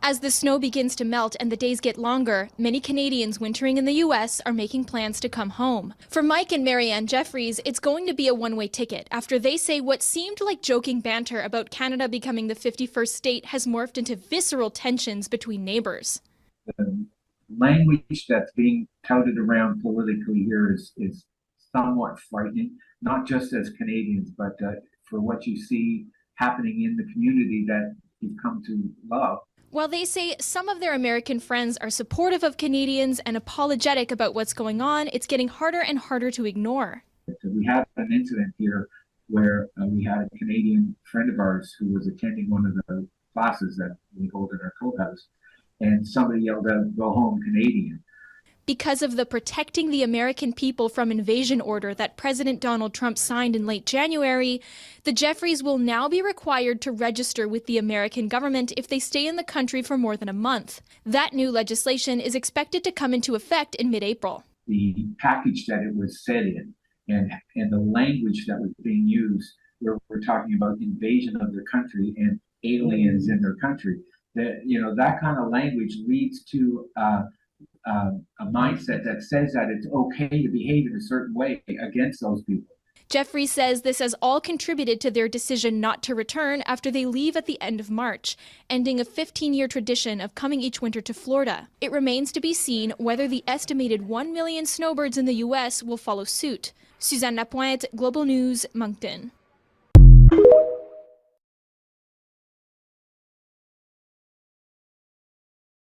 As the snow begins to melt and the days get longer, many Canadians wintering in the U.S. are making plans to come home. For Mike and Marianne Jeffries, it's going to be a one-way ticket after they say what seemed like joking banter about Canada becoming the 51st state has morphed into visceral tensions between neighbors. The language that's being touted around politically here is somewhat frightening, not just as Canadians, but for what you see happening in the community that you've come to love. While they say some of their American friends are supportive of Canadians and apologetic about what's going on, it's getting harder and harder to ignore. We had an incident here where we had a Canadian friend of ours who was attending one of the classes that we hold in our clubhouse, and somebody yelled out, "Go home, Canadian." Because of the Protecting the American People from Invasion order that President Donald Trump signed in late January, the Jeffries will now be required to register with the American government if they stay in the country for more than a month. That new legislation is expected to come into effect in mid-April. The package that it was set in and the language that was being used, where we're talking about invasion of their country and aliens in their country, that kind of language leads to a mindset that says that it's okay to behave in a certain way against those people. Jeffries says this has all contributed to their decision not to return after they leave at the end of March, ending a 15-year tradition of coming each winter to Florida. It remains to be seen whether the estimated 1 million snowbirds in the U.S. will follow suit. Suzanne Lapointe, Global News, Moncton.